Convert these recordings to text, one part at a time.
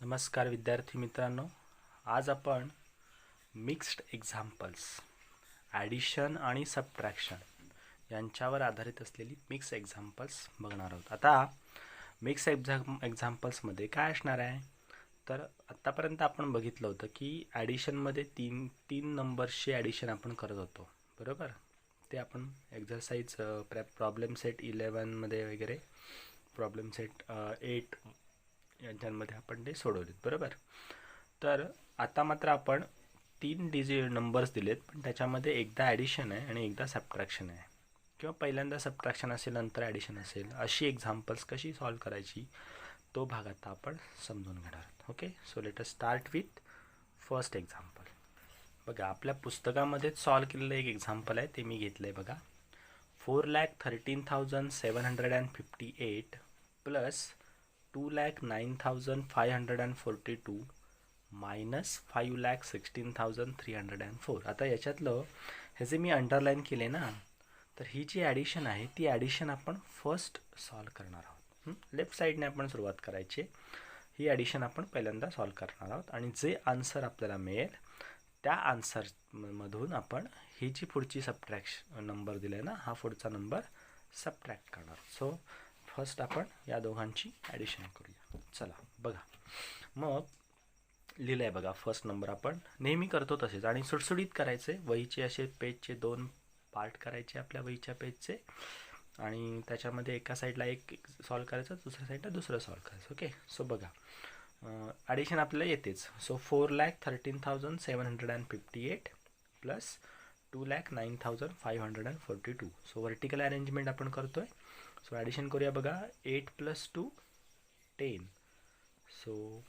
नमस्कार विद्यार्थी मित्रांनो, आज आपण मिक्स्ड एक्झाम्पल्स ॲडिशन आणि सबट्रॅक्शन यांच्यावर आधारित असलेली मिक्स एक्झाम्पल्स बघणार आहोत. आता मिक्स एक्झाम्पल्समध्ये काय असणार आहे, तर आत्तापर्यंत आपण बघितलं होतं की ॲडिशनमध्ये तीन नंबर्सची ॲडिशन आपण करत होतो, बरोबर. ते आपण एक्झरसाइज प्रॉब्लेम सेट 11मध्ये वगैरे प्रॉब्लेम सेट 8 यांच्यामध्ये आपण ते सोडवलेत, बरोबर. तर आता मात्र आपण तीन नंबर्स दिलेत, पण त्याच्यामध्ये एकदा ॲडिशन आहे आणि एकदा सबट्रॅक्शन आहे, किंवा पहिल्यांदा सबट्रॅक्शन असेल नंतर ॲडिशन असेल. अशी एक्झाम्पल्स कशी सॉल्व करायची तो भाग आता आपण समजून घेणार आहोत. Okay, so let us start with first example. बघा, आपल्या पुस्तकामध्येच सॉल्व केलेलं एक एक्झाम्पल आहे, ते मी घेतलं आहे. बघा, 4,13,758 प्लस 2,09,542 मायनस 5,16,304. आता याच्यातलं हे जे मी अंडरलाईन केले ना, तर ही जी ॲडिशन आहे ती ॲडिशन आपण फर्स्ट सॉल्व करणार आहोत. लेफ्ट साईडने आपण सुरुवात करायची. ही ॲडिशन आपण पहिल्यांदा सॉल्व करणार आहोत आणि जे आन्सर आपल्याला मिळेल त्या आन्सरमधून आपण ही जी पुढची सबट्रॅक्शन नंबर दिला आहे ना, हा पुढचा नंबर सबट्रॅक्ट करणार. सो फर्स्ट आपण या दोघांची ॲडिशन करूया. चला बघा, मग लिहिलं आहे बघा. फर्स्ट नंबर आपण नेहमी करतो तसेच, आणि सुटसुटीत करायचे. वहीचे असे पेजचे 2 पार्ट करायचे आपल्या वहीच्या पेजचे, आणि त्याच्यामध्ये एका साईडला एक सॉल्व करायचं, दुसऱ्या साईडला दुसरं सॉल्व करायचं. ओके, सो बघा, ॲडिशन आपल्याला येतेच. So 4,13,758 plus 2,09,542. So vertical arrangement आपण करतोय. सो ॲडिशन करूया. बघा, 8 + 2 10. सो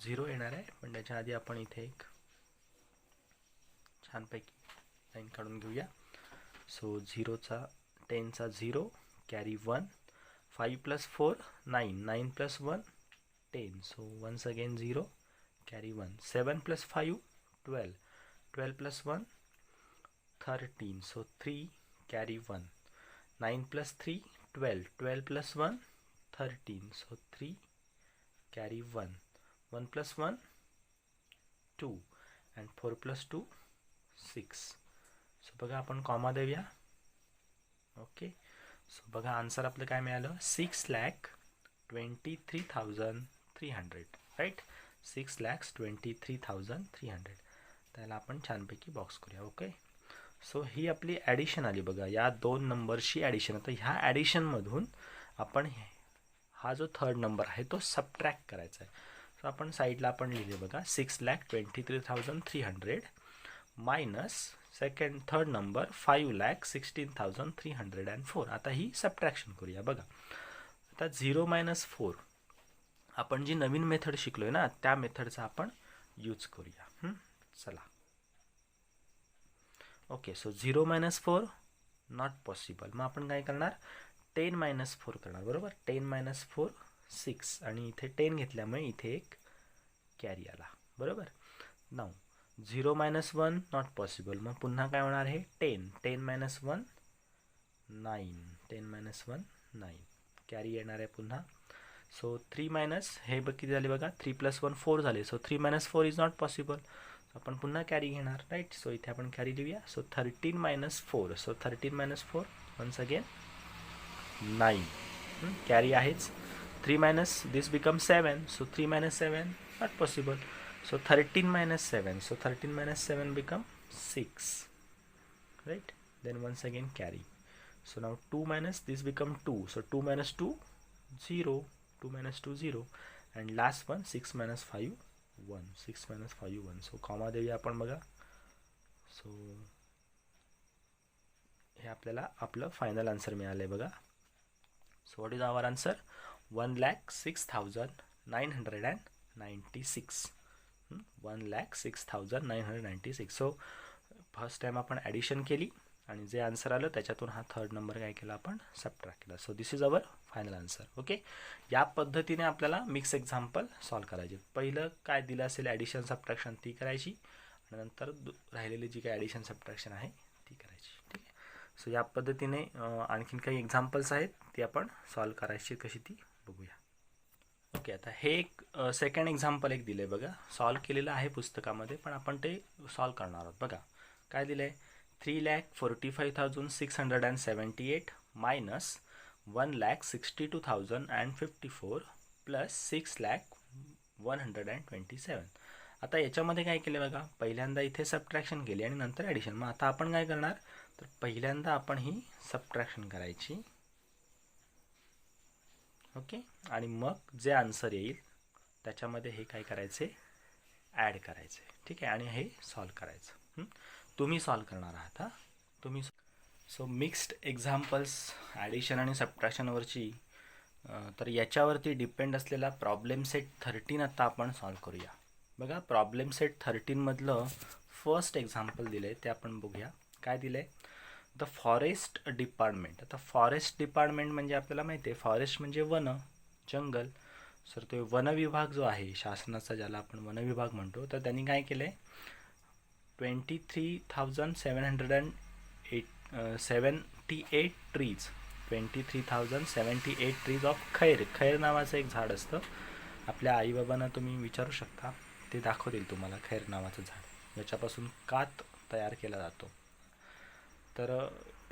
0 येणार आहे, पण त्याच्या आधी आपण इथे एक छानपैकी लाईन काढून घेऊया. सो 10चा 0 carry 1. 5 + 4 9. 9 + 1 10. So once again 0 carry 1. 7 + 5 12. 12 + 1 13. So 3 carry 1. 9 + 3 12. 12 + 1 13. So 3 carry 1. 1 + 1 2 and 4 + 2 6. So बघा, आपण कॉमा देऊया. ओके, सो बघा आन्सर आपलं काय मिळालं, 6,23,300. राईट, 6,23,300. त्याला आपण छानपैकी बॉक्स करूया. ओके, सो ही आपली ॲडिशन आली. बघा, या दोन नंबरची ॲडिशन. आता ह्या ॲडिशनमधून आपण हा जो थर्ड नंबर आहे तो सबट्रॅक्ट करायचा आहे. सो आपण साईडला आपण लिहिले बघा, 6,23,300 मायनस थर्ड नंबर 5,16,304. आता ही सबट्रॅक्शन करूया. बघा, आता 0 - 4 आपण जी नवीन मेथड शिकलोय ना, त्या मेथडचा आपण यूज करूया. चला. Okay, so 0 - 4 not possible. मग आपण काय करणार, 10 - 4 करणार, बरोबर. 10 - 4 6, आणि इथे 10 घेतल्यामुळे इथे एक कॅरी आला, बरोबर. 9 0 - 1 नॉट पॉसिबल. मग पुन्हा काय होणार आहे, 10. 10 - 1 9. 10 - 1 9, कॅरी येणार आहे पुन्हा. सो 3 हे किती झाले बघा, 3 + 1 4 झाले. So 3 - 4 is not possible. आपण पुन्हा कॅरी घेणार, राईट. सो इथे आपण कॅरी लिहूया. So 13 - 4. So 13 - 4 once again 9, carry आहेच. 3 - this become 7. So 3 - 7 not possible. So 13 - 7. So 13 - 7 become 6. Right? Then once again carry. So now 2 - this become 2. So 2 - 2 0. 2 - 2 0. And last one 6 - 5 1. 6 - 5 1. So comma देऊया आपण. बघा, so हे आपल्याला आपलं फायनल आन्सर मिळालं आहे. बघा, so what is our answer, 1,06,996. 1,06,996. So first time आपण ॲडिशन केली आणि जे आन्सर आलं त्याच्यातून हा थर्ड नंबर काय केला, आपण सबट्रॅक्ट केला. So this is our final answer. Okay, या पद्धतीने आपल्याला मिक्स एक्झाम्पल सॉल्व करायचे. पहिलं काय दिलं असेल ॲडिशन सबट्रॅक्शन ती करायची, आणि नंतर राहिलेली जी काय ॲडिशन सबट्रॅक्शन आहे ती करायची. ठीक आहे, सो या पद्धतीने आणखीन काही एक्झाम्पल्स आहेत ती आपण सॉल्व करायची, कशी ती बघूया. ओके, आता हे एक सेकंड एक्झाम्पल एक दिलं आहे बघा, सॉल्व केलेलं आहे पुस्तकामध्ये, पण आपण ते सॉल्व करणार आहोत. बघा काय दिलं आहे, 3,45,678 मायनस 1,62,054 प्लस 6,01,127. आता याच्यामध्ये काय केलं बघा, पहिल्यांदा इथे सबट्रॅक्शन केली आणि नंतर ॲडिशन. मग आता आपण काय करणार, तर पहिल्यांदा आपण ही सबट्रॅक्शन करायची. ओके, आणि मग जे आन्सर येईल त्याच्यामध्ये हे काय करायचे, ॲड करायचे. ठीक आहे, आणि हे सॉल्व करायचं. तुम्ही सॉल्व करणार आहात. तुम्ही. सो मिक्स्ड एक्झाम्पल्स ॲडिशन आणि सबट्रॅक्शनवरची, तर याच्यावरती डिपेंड असलेला प्रॉब्लेम सेट 13 आता आपण सॉल्व करूया. बघा, प्रॉब्लेम सेट 13मधलं फर्स्ट एक्झाम्पल दिलं आहे ते आपण बघूया. काय दिलं आहे, द फॉरेस्ट डिपार्टमेंट. आता फॉरेस्ट डिपार्टमेंट म्हणजे आपल्याला माहिती आहे, फॉरेस्ट म्हणजे वन, जंगल. सर तो वन विभाग जो आहे शासनाचा, ज्याला आपण वन विभाग म्हणतो, तर त्यांनी काय केलं आहे, 23,778 ट्रीज, 23,078 ट्रीज ऑफ खैर. खैर नावाचं एक झाड असतं. आपल्या आईबाबांना तुम्ही विचारू शकता, ते दाखवतील तुम्हाला खैर नावाचं झाड, याच्यापासून कात तयार केला जातो. तर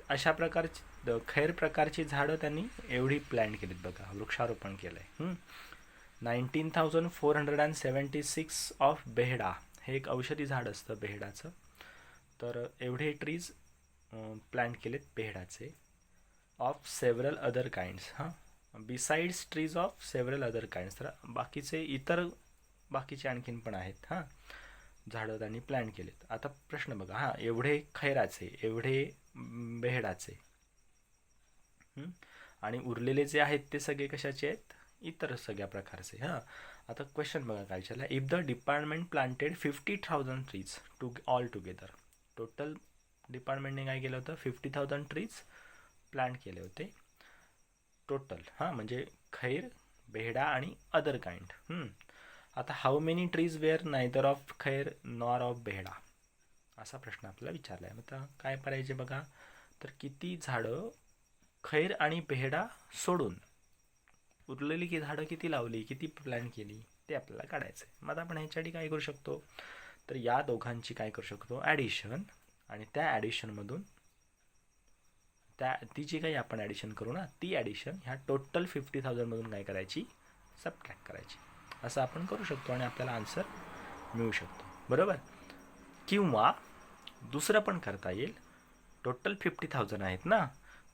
अशा प्रकारची खैर प्रकारची झाडं त्यांनी एवढी प्लॅन्ट केलीत बघा, वृक्षारोपण केलं आहे. 19,476 ऑफ बेहडा, हे एक औषधी झाड असतं बेहडाचं. तर एवढे ट्रीज प्लॅन्ट केलेत बेहडाचे. Of several other kinds, besides trees of several other kinds, तर बाकीचे आणखीन पण आहेत झाडं त्यांनी प्लॅन केलेत. आता प्रश्न बघा, एवढे खैराचे, एवढे बेहडाचे, आणि उरलेले जे आहेत ते सगळे कशाचे आहेत, इतर सगळ्या प्रकारचे. आता क्वेश्चन बघा काय विचारला, if the department planted 50,000 trees all together. Total डिपार्टमेंटने काय केलं होतं, 50,000 ट्रीज प्लांट केले होते टोटल. म्हणजे खैर, बेहडा आणि अदर काइंड. आता how many trees were neither of खैर नॉर ऑफ बेहडा, असा प्रश्न आपल्याला विचारला आहे. आता काय करायचे बघा, तर किती झाडं खैर आणि बेहडा सोडून उरलेली की झाडं किती लावली, किती प्लॅन केली, ते आपल्याला काढायचं आहे. मग आपण ह्याच्यासाठी काय करू शकतो, तर या दोघांची काय करू शकतो, ॲडिशन, आणि त्या ॲडिशनमधून ती जी काही आपण ॲडिशन करू ना, ती ॲडिशन ह्या टोटल 50,000मधून काय करायची, सबट्रॅक्ट करायची. असं आपण करू शकतो आणि आपल्याला आन्सर मिळू शकतो, बरोबर. किंवा दुसरं पण करता येईल, टोटल 50,000 आहेत ना,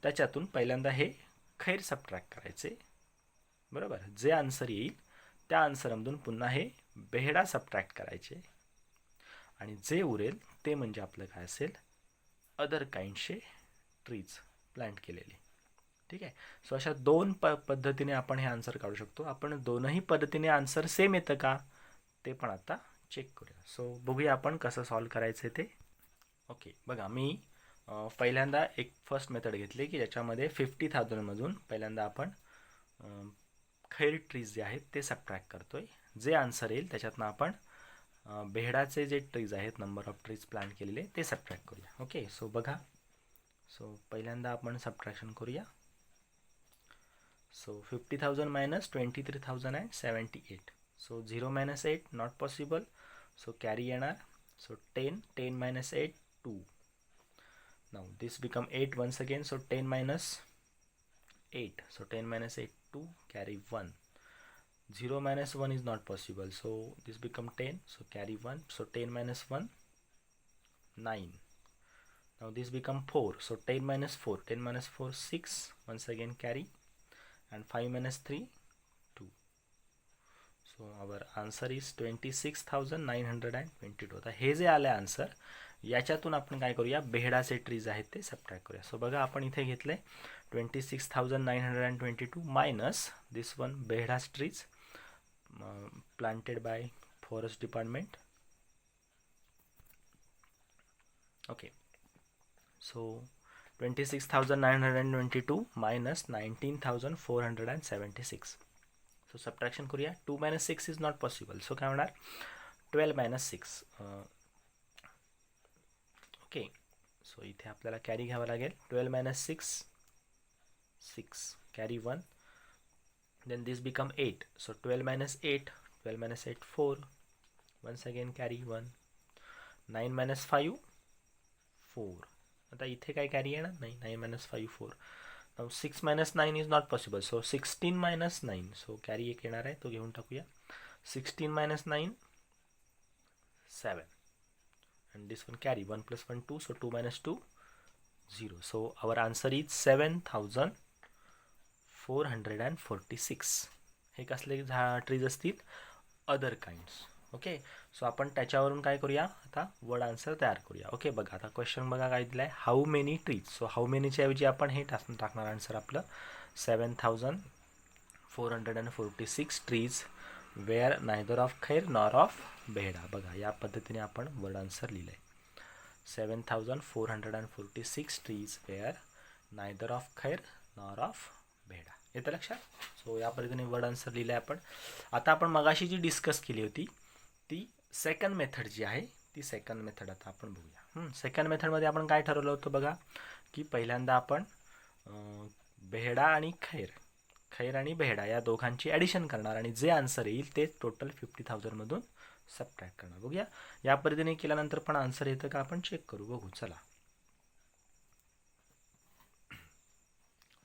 त्याच्यातून पहिल्यांदा हे खैर सबट्रॅक्ट करायचे, बरोबर. जे आन्सर येईल त्या आन्सरमधून पुन्हा हे बेहडा सबट्रॅक्ट करायचे, आणि जे उरेल ते म्हणजे आपलं काय असेल, अदर काइंडचे ट्रीज प्लांट केलेले. ठीक आहे. सो अशा दोन पद्धतीने आपण हे आन्सर काढू शकतो. आपण दोनही पद्धतीने आन्सर सेम येतं का ते पण आता चेक करूया. सो बघूया आपण कसं सॉल्व करायचं ते. ओके, बघा मी पहिल्यांदा एक फर्स्ट मेथड घेतली की ज्याच्यामध्ये 50,000मधून पहिल्यांदा आपण खैर ट्रीज जे आहेत ते सबट्रॅक्ट करतोय. जे आन्सर येईल त्याच्यातनं आपण बेहडाचे जे ट्रीज आहेत, नंबर ऑफ ट्रीज प्लांट केलेले, ते सबट्रॅक्ट करूया. ओके, सो बघा, सो पहिल्यांदा आपण सबट्रॅक्शन करूया. So 50,000 minus 23,078. So 0 minus 8 not possible. So carry येणार. So 10 minus 8 2. Now this become 8 once again. So 10 minus 8. So 10 minus 8 2, carry 1. 0 minus 1 is not possible. So this become 10. So carry 1. So 10 minus 1 9. Now this become 4. So 10 minus 4. 10 minus 4 6. Once again carry. And 5 minus 3 2. So our answer is 26,922. आता हे जे आलं answer, याच्यातून आपण काय करूया, बेहडाचे trees आहेत ते सबट्रॅक्ट करूया. सो बघा, आपण इथे घेतले 26,922 मायनस दिस वन बेहडास trees planted by forest department. Okay, so 26,922 minus 19,476. So subtraction करूया. 2 minus 6 is not possible. So काय होणार, 12 minus 6. ओके, सो इथे आपल्याला कॅरी घ्यावं लागेल. 12 minus 6 6, carry 1. then this become 8, so 12 minus 8, 12 minus 8 4, once again carry 1, 9 minus 5 4, आता इथे काय कॅरी येणार नाही, 9 minus 5 4. now 6 minus 9 is not possible, so 16 minus 9, so carry एक येणार आहे तो घेऊन टाकूया. 16 minus 9 7, and this one carry 1 plus 1 2, so 2 minus 2 0, so our answer is 7446. हे कसले ट्रीज असतील, अदर काइंड्स. ओके, सो आपण त्याच्यावरून काय करूया, आता वर्ड आन्सर तयार करूया. ओके, बघा आता क्वेश्चन बघा काय दिलं आहे, how many trees. So how मेनीच्या ऐवजी आपण हे टाकणार आन्सर आपलं 7446 ट्रीज वेअर नायदर ऑफ खैर नॉर ऑफ बेहडा. बघा या पद्धतीने आपण वर्ड आन्सर लिहिलं आहे, 7446 ट्रीज वेअर नायदर ऑफ खैर नॉर ऑफ बेहडा. येतं लक्षात. सो या पद्धतीने वर्ड आन्सर लिहिलं आहे आपण. आता आपण मगाशी जी डिस्कस केली होती ती सेकंड मेथड जी आहे, ती सेकंड मेथड आता आपण बघूया. सेकंड मेथडमध्ये आपण काय ठरवलं होतं बघा, की पहिल्यांदा आपण बेहडा आणि खैर आणि बेहडा या दोघांची ॲडिशन करणार आणि जे आन्सर येईल ते टोटल 50,000मधून सबट्रॅक्ट करणार. बघूया या पद्धतीने केल्यानंतर पण आन्सर येतं का आपण चेक करू. बघू चला.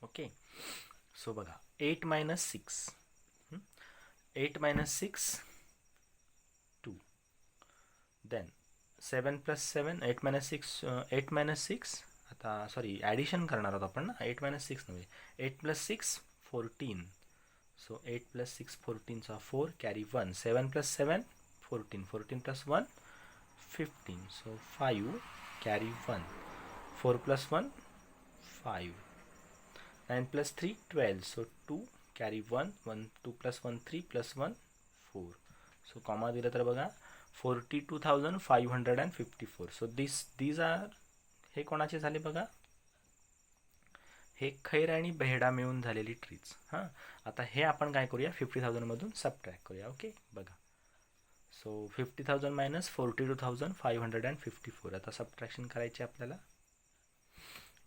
ओके, सो बघा 8 minus 6, 8 minus 6 2, then 7 plus 7, 8 minus 6 8 minus 6, आता सॉरी ॲडिशन करणार आहोत आपण ना, 8 minus 6 नव्हे, 8 plus 6 14, सो 8 plus 6 14 चा 4 carry 1, 7 plus 7 14, 14 plus 1 15, so 5 carry 1, 4 plus 1 5, 9 plus 3 12, so 2 carry 1, 2 plus 1 3 plus 1 4, so comma दिलं तर बघा 42,554. सो these are हे कोणाचे झाले बघा, हे खैर आणि बेहडा मिळून झालेली ट्रीज. हां, आता हे आपण काय करूया 50,000मधून सबट्रॅक्ट करूया. ओके बघा, सो 50,000 मायनस 42,554. आता सबट्रॅक्शन करायचे आपल्याला.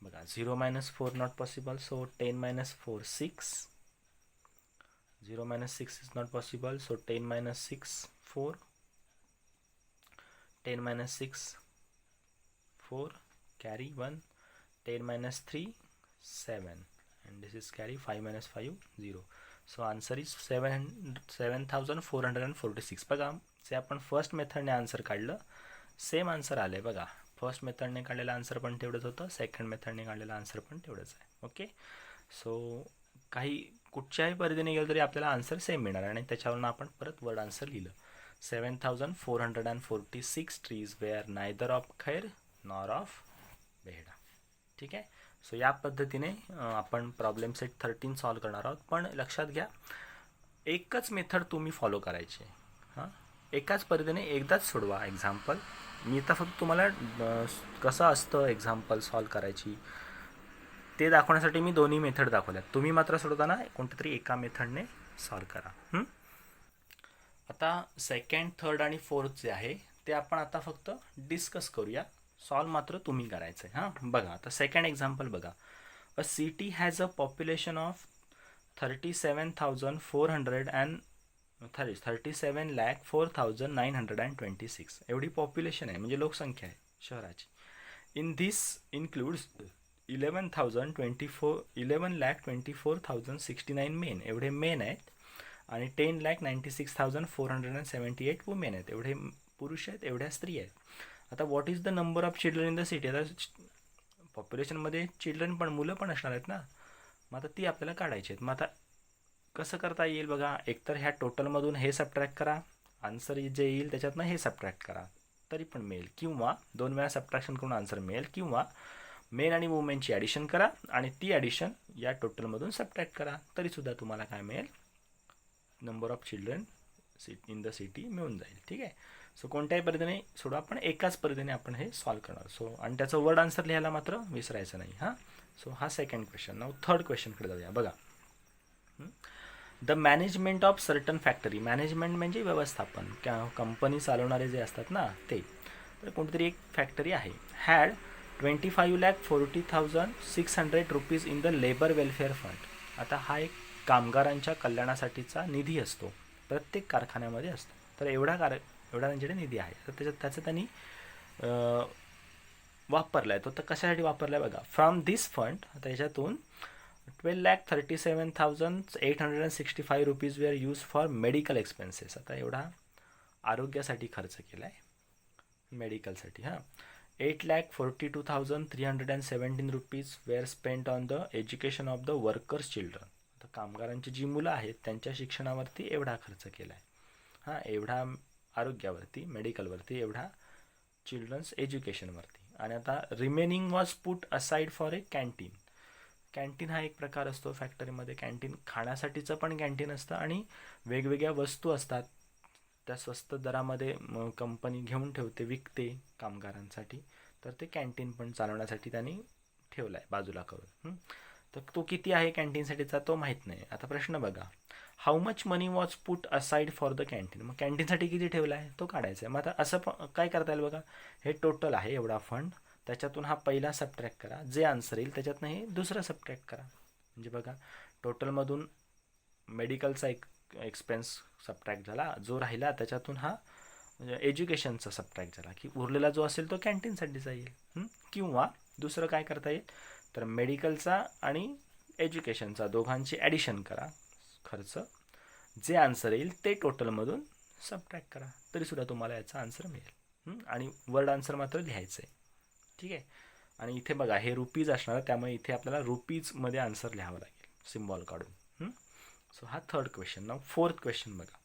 बघा 0 minus 4 not possible, so 10 minus 4 6, 0 minus 6 is not possible, so 10 minus 6 4, 10 minus 6 4 carry 1, 10 minus 3 7, and this is carry 5 minus 5 0, so answer is 7446. बघा जे आपण फर्स्ट मेथडने आन्सर काढलं सेम आन्सर आलं आहे. बघा फर्स्ट मेथडने काढलेलं आन्सर पण तेवढंच होतं, सेकंड मेथडने काढलेलं आन्सर पण तेवढंच आहे. ओके, सो काही कुठच्याही पद्धतीने गेलं तरी आपल्याला आन्सर सेम मिळणार आणि त्याच्यावरून आपण परत वर्ड आन्सर लिहिलं, 7446 ट्रीज वेअर नायदर ऑफ खैर नॉर ऑफ बेहडा. ठीक आहे, सो या पद्धतीने आपण प्रॉब्लेम सेट 13 सॉल्व करणार आहोत. पण लक्षात घ्या एकच मेथड तुम्ही फॉलो करायची. हां, एकाच पद्धतीने एकदाच सोडवा एक्झाम्पल. मी तर फक्त तुम्हाला कसं असतं एक्झाम्पल सॉल्व करायची ते दाखवण्यासाठी मी दोन्ही मेथड दाखवल्यात. तुम्ही मात्र सोडवताना कोणत्या तरी एका मेथडने सॉल्व करा. आता सेकंड, थर्ड आणि फोर्थ जे आहे ते आपण आता फक्त डिस्कस करूया, सॉल्व मात्र तुम्ही करायचं आहे. हां, बघा आता सेकंड एक्झाम्पल बघा. अ city has a population of 37,426 एवढी पॉप्युलेशन आहे, म्हणजे लोकसंख्या आहे शहराची. इन धिस इन्क्लूड्स 11,24,069 मेन, एवढे मेन आहेत आणि 10,96,478 वुमेन आहेत, एवढे पुरुष आहेत, एवढ्या स्त्री आहेत. आता what is the number of children in the city. आता पॉप्युलेशनमध्ये चिल्ड्रन पण मुलं पण असणार आहेत ना, मग आता ती आपल्याला काढायची आहेत. मग आता कसं करता येईल बघा, एकतर ह्या टोटलमधून हे सबट्रॅक्ट करा, आन्सर जे येईल त्याच्यातनं हे सबट्रॅक्ट करा तरी पण मिळेल, किंवा 2 वेळा सबट्रॅक्शन करून आन्सर मिळेल, किंवा मेन आणि वुमेनची ॲडिशन करा आणि ती ॲडिशन या टोटलमधून सबट्रॅक्ट करा तरीसुद्धा तुम्हाला काय मिळेल, number of children in the city मिळून जाईल. ठीक आहे, सो कोणत्याही पद्धतीने सोडा, आपण एकाच पद्धतीने आपण हे सॉल्व करणार. सो आणि त्याचं वर्ड आन्सर लिहायला मात्र विसरायचं नाही. हां, सो हा सेकंड क्वेश्चन. नाव थर्ड क्वेश्चनकडे जाऊया. बघा, the management of certain factory. Management म्हणजे व्यवस्थापन, कंपनी चालवणारे जे असतात ना ते. तर कोणतरी एक फॅक्टरी आहे, had 25,40,600 rupees in the labour welfare fund. आता हा एक कामगारांच्या कल्याणासाठीचा निधी असतो, प्रत्येक कारखान्यामध्ये असतो. तर एवढा त्यांच्याकडे निधी आहे. तर त्याचं त्यांनी वापरला आहे. तो तर कशासाठी वापरला आहे बघा. फ्रॉम दिस फंड, त्याच्यातून 12,37,865 rupees were used for medical expenses. आता एवढा आरोग्यासाठी खर्च केला आहे, मेडिकलसाठी. 8,42,317 rupees were spent on the education of the workers children. आता कामगारांची जी मुलं आहेत त्यांच्या शिक्षणावरती एवढा खर्च केला आहे. एवढा आरोग्यावरती, मेडिकलवरती, एवढा चिल्ड्रन्स एज्युकेशनवरती. आणि आता remaining was put aside for a canteen. Canteen हा एक प्रकार असतो फॅक्टरीमध्ये. कॅन्टीन खाण्यासाठीचं पण कॅन्टीन असतं आणि वेगवेगळ्या वस्तू असतात त्या स्वस्त दरामध्ये कंपनी घेऊन ठेवते, विकते कामगारांसाठी. तर ते कॅन्टीन पण चालवण्यासाठी त्यांनी ठेवला आहे बाजूला करून. तर तो किती आहे कॅन्टीनसाठीचा तो माहीत नाही. आता प्रश्न बघा, how much money was put aside for the canteen. मग कॅन्टीनसाठी किती ठेवला आहे तो काढायचा आहे. मग आता असं काय करता येईल बघा, हे टोटल आहे एवढा फंड, त्याच्यातून हा पहिला सबट्रॅक्ट करा, जे आन्सर येईल त्याच्यातनं हे दुसरं सबट्रॅक्ट करा. म्हणजे बघा, टोटलमधून मेडिकलचा एक्सपेन्स सबट्रॅक्ट झाला, जो राहिला त्याच्यातून हा एज्युकेशनचा सबट्रॅक्ट झाला, की उरलेला जो असेल तो कॅन्टीनसाठी जाईल. किंवा दुसरं काय करता येईल, तर मेडिकलचा आणि एज्युकेशनचा दोघांची ॲडिशन करा खर्च, जे आन्सर येईल ते टोटलमधून सबट्रॅक्ट करा, तरीसुद्धा तुम्हाला याचा आन्सर मिळेल. आणि वर्ड आन्सर मात्र लिहायचं आहे. ठीक आहे. आणि इथे बघा हे रुपीज असणार, त्यामुळे इथे आपल्याला रुपीजमध्ये आन्सर लिहावं लागेल सिम्बॉल काढून. सो हा थर्ड क्वेश्चन. नाव फोर्थ क्वेश्चन बघा.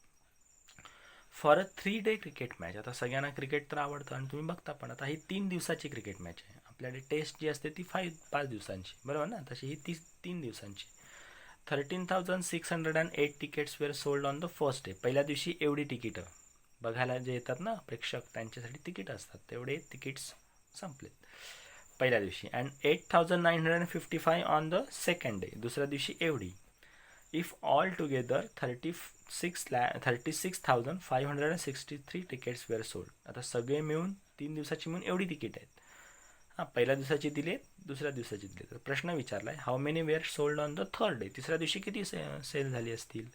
For a 3 day cricket match. आता सगळ्यांना क्रिकेट तर आवडतं आणि तुम्ही बघता पण. आता ही 3 दिवसाची क्रिकेट मॅच आहे. आपल्याकडे टेस्ट जी असते ती 5 दिवसांची, बरोबर ना. तशी ही 3 दिवसांची. 13,608 tickets were sold on the first day. पहिल्या दिवशी एवढी तिकीटं बघायला जे येतात ना प्रेक्षक, त्यांच्यासाठी तिकीट असतात, तेवढे तिकीट्स संपलेत पहिल्या दिवशी. And 8,955 on the second day. दुसऱ्या दिवशी एवढी. If all together 36,563 tickets were sold. आता सगळे मिळून 3 दिवसाची मिळून एवढी तिकीट आहेत. पहिल्या दिवसाची दिले, दुसऱ्या दिवसाची दिले. तर प्रश्न विचारला आहे, how many were sold on the third day. तिसऱ्या दिवशी किती सेल झाली असतील.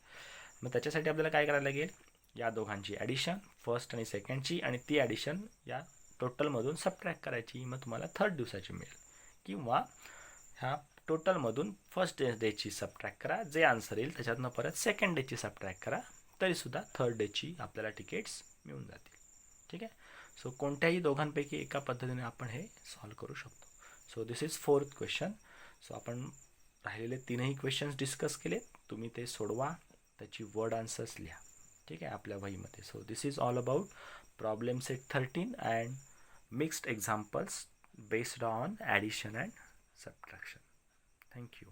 मग त्याच्यासाठी आपल्याला काय करायला लागेल, या दोघांची ॲडिशन, फर्स्ट आणि सेकंडची, आणि ती ॲडिशन या टोटलमधून सबट्रॅक्ट करायची. मग तुम्हाला थर्ड दिवसाची मिळेल. किंवा ह्या टोटलमधून फर्स्ट डेची सबट्रॅक्ट करा, जे आन्सर येईल त्याच्यातनं परत सेकंड डेची सबट्रॅक्ट करा, तरीसुद्धा थर्ड डेची आपल्याला तिकीट्स मिळून जातील. ठीक आहे. सो कोणत्याही दोघांपैकी एका पद्धतीने आपण हे सॉल्व करू शकतो. So this is fourth question. So आपण राहिलेले 3ही क्वेश्चन्स डिस्कस केले. तुम्ही ते सोडवा, त्याची वर्ड आन्सर्स लिहा. ठीक आहे, आपल्या वहीमध्ये. So this is all about problem set 13 and mixed examples based on addition and subtraction. Thank you.